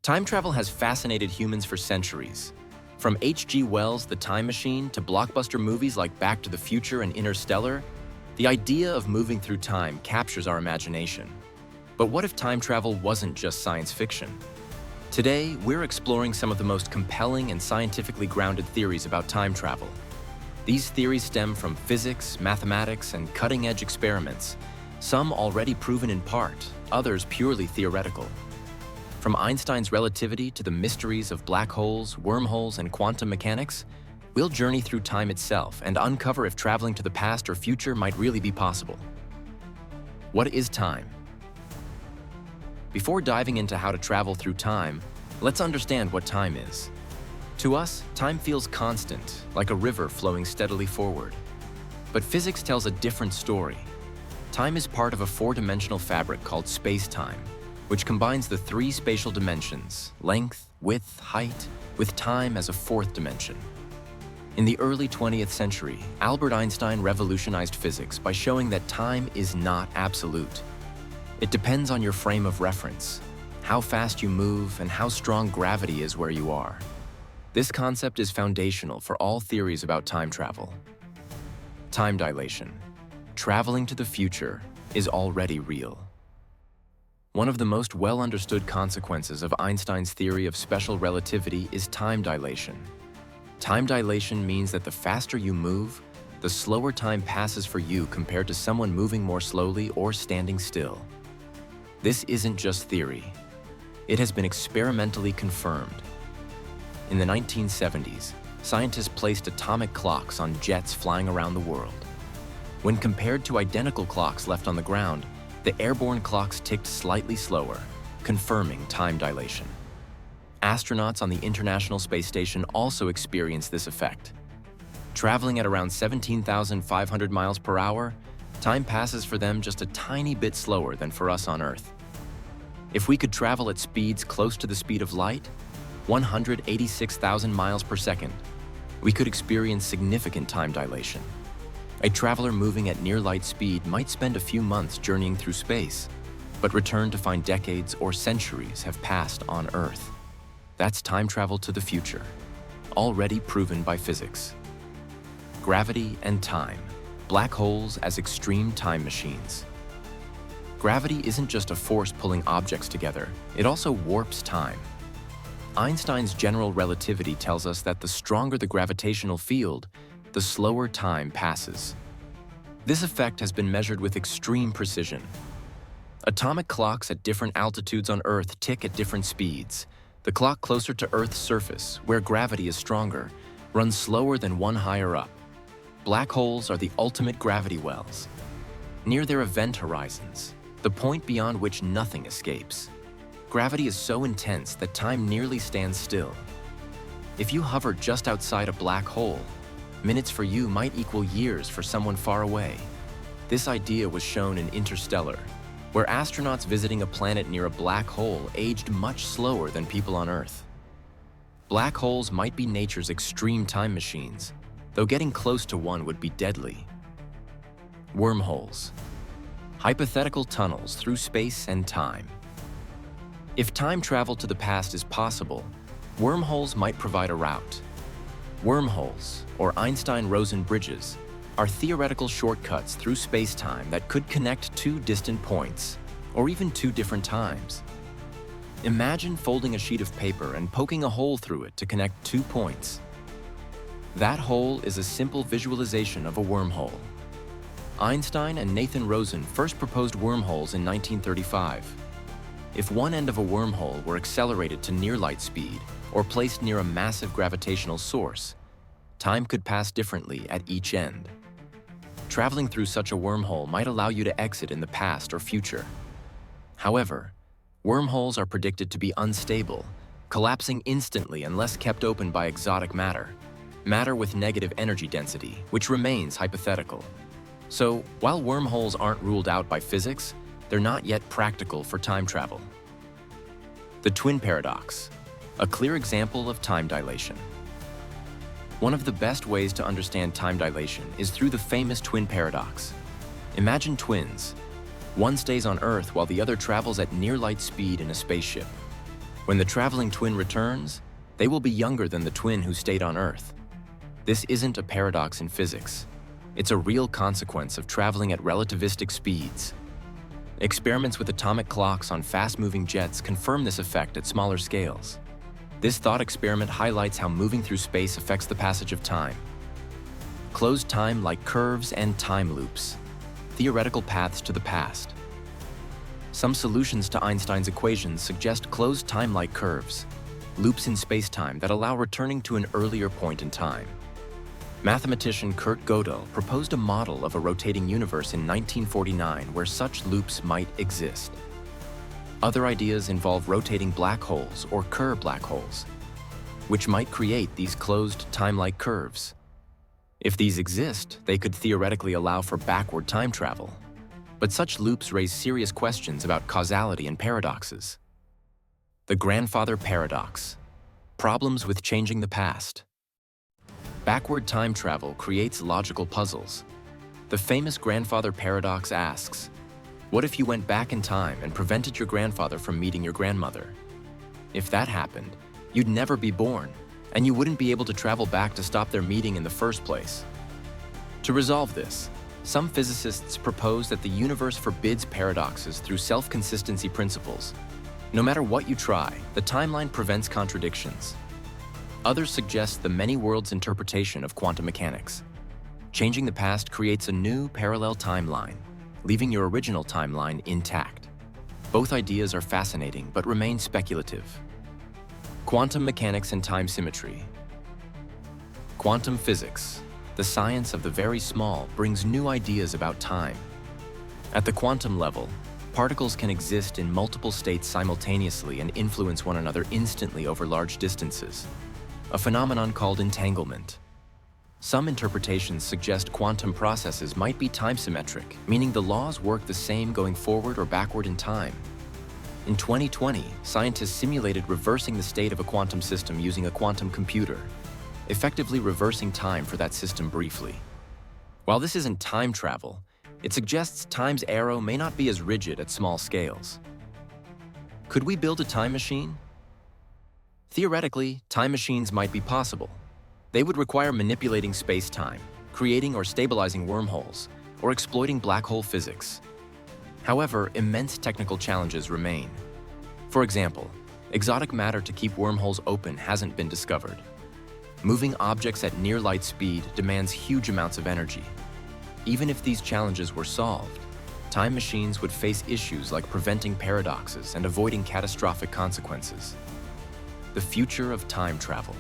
Time travel has fascinated humans for centuries. From H.G. Wells' The Time Machine to blockbuster movies like Back to the Future and Interstellar, the idea of moving through time captures our imagination. But what if time travel wasn't just science fiction? Today, we're exploring some of the most compelling and scientifically grounded theories about time travel. These theories stem from physics, mathematics, and cutting-edge experiments, some already proven in part, others purely theoretical. From Einstein's relativity to the mysteries of black holes, wormholes, and quantum mechanics, we'll journey through time itself and uncover if traveling to the past or future might really be possible. What is time? Before diving into how to travel through time, let's understand what time is. To us, time feels constant, like a river flowing steadily forward. But physics tells a different story. Time is part of a four-dimensional fabric called space-time, which combines the three spatial dimensions, length, width, height, with time as a fourth dimension. In the early 20th century, Albert Einstein revolutionized physics by showing that time is not absolute. It depends on your frame of reference, how fast you move, and how strong gravity is where you are. This concept is foundational for all theories about time travel. Time dilation. Traveling to the future is already real. One of the most well-understood consequences of Einstein's theory of special relativity is time dilation. Time dilation means that the faster you move, the slower time passes for you compared to someone moving more slowly or standing still. This isn't just theory. It has been experimentally confirmed. In the 1970s, scientists placed atomic clocks on jets flying around the world. When compared to identical clocks left on the ground, the airborne clocks ticked slightly slower, confirming time dilation. Astronauts on the International Space Station also experienced this effect. Traveling at around 17,500 miles per hour, time passes for them just a tiny bit slower than for us on Earth. If we could travel at speeds close to the speed of light, 186,000 miles per second, we could experience significant time dilation. A traveler moving at near light speed might spend a few months journeying through space, but return to find decades or centuries have passed on Earth. That's time travel to the future, already proven by physics. Gravity and time, black holes as extreme time machines. Gravity isn't just a force pulling objects together, it also warps time. Einstein's general relativity tells us that the stronger the gravitational field, the slower time passes. This effect has been measured with extreme precision. Atomic clocks at different altitudes on Earth tick at different speeds. The clock closer to Earth's surface, where gravity is stronger, runs slower than one higher up. Black holes are the ultimate gravity wells. Near their event horizons, the point beyond which nothing escapes. Gravity is so intense that time nearly stands still. If you hover just outside a black hole, minutes for you might equal years for someone far away. This idea was shown in Interstellar, where astronauts visiting a planet near a black hole aged much slower than people on Earth. Black holes might be nature's extreme time machines, though getting close to one would be deadly. Wormholes. Hypothetical tunnels through space and time. If time travel to the past is possible, wormholes might provide a route. Wormholes, or Einstein-Rosen bridges, are theoretical shortcuts through space-time that could connect two distant points, or even two different times. Imagine folding a sheet of paper and poking a hole through it to connect 2 points. That hole is a simple visualization of a wormhole. Einstein and Nathan Rosen first proposed wormholes in 1935. If one end of a wormhole were accelerated to near light speed, or placed near a massive gravitational source, time could pass differently at each end. Traveling through such a wormhole might allow you to exit in the past or future. However, wormholes are predicted to be unstable, collapsing instantly unless kept open by exotic matter with negative energy density, which remains hypothetical. So, while wormholes aren't ruled out by physics, they're not yet practical for time travel. The twin paradox, a clear example of time dilation. One of the best ways to understand time dilation is through the famous twin paradox. Imagine twins. One stays on Earth while the other travels at near-light speed in a spaceship. When the traveling twin returns, they will be younger than the twin who stayed on Earth. This isn't a paradox in physics. It's a real consequence of traveling at relativistic speeds. Experiments with atomic clocks on fast-moving jets confirm this effect at smaller scales. This thought experiment highlights how moving through space affects the passage of time. Closed time like curves and time loops. Theoretical paths to the past. Some solutions to Einstein's equations suggest closed time like curves, loops in space-time that allow returning to an earlier point in time. Mathematician Kurt Gödel proposed a model of a rotating universe in 1949 where such loops might exist. Other ideas involve rotating black holes or Kerr black holes, which might create these closed time-like curves. If these exist, they could theoretically allow for backward time travel. But such loops raise serious questions about causality and paradoxes. The grandfather paradox. Problems with changing the past. Backward time travel creates logical puzzles. The famous grandfather paradox asks, what if you went back in time and prevented your grandfather from meeting your grandmother? If that happened, you'd never be born, and you wouldn't be able to travel back to stop their meeting in the first place. To resolve this, some physicists propose that the universe forbids paradoxes through self-consistency principles. No matter what you try, the timeline prevents contradictions. Others suggest the many worlds interpretation of quantum mechanics. Changing the past creates a new parallel timeline, leaving your original timeline intact. Both ideas are fascinating but remain speculative. Quantum mechanics and time symmetry. Quantum physics, the science of the very small, brings new ideas about time. At the quantum level, particles can exist in multiple states simultaneously and influence one another instantly over large distances, a phenomenon called entanglement. Some interpretations suggest quantum processes might be time-symmetric, meaning the laws work the same going forward or backward in time. In 2020, scientists simulated reversing the state of a quantum system using a quantum computer, effectively reversing time for that system briefly. While this isn't time travel, it suggests time's arrow may not be as rigid at small scales. Could we build a time machine? Theoretically, time machines might be possible. They would require manipulating space-time, creating or stabilizing wormholes, or exploiting black hole physics. However, immense technical challenges remain. For example, exotic matter to keep wormholes open hasn't been discovered. Moving objects at near-light speed demands huge amounts of energy. Even if these challenges were solved, time machines would face issues like preventing paradoxes and avoiding catastrophic consequences. The future of time travel.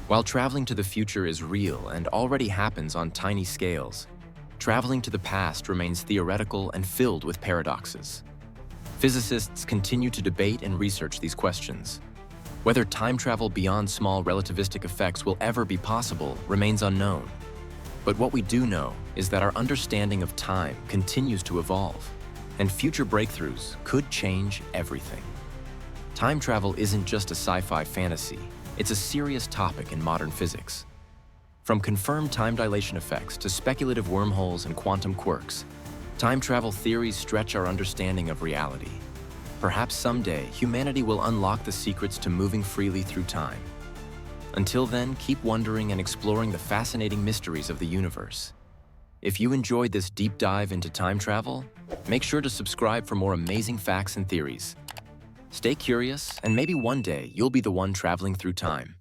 While traveling to the future is real and already happens on tiny scales, traveling to the past remains theoretical and filled with paradoxes. Physicists continue to debate and research these questions. Whether time travel beyond small relativistic effects will ever be possible remains unknown. But what we do know is that our understanding of time continues to evolve, and future breakthroughs could change everything. Time travel isn't just a sci-fi fantasy, it's a serious topic in modern physics. From confirmed time dilation effects to speculative wormholes and quantum quirks, time travel theories stretch our understanding of reality. Perhaps someday, humanity will unlock the secrets to moving freely through time. Until then, keep wondering and exploring the fascinating mysteries of the universe. If you enjoyed this deep dive into time travel, make sure to subscribe for more amazing facts and theories. Stay curious, and maybe one day you'll be the one traveling through time.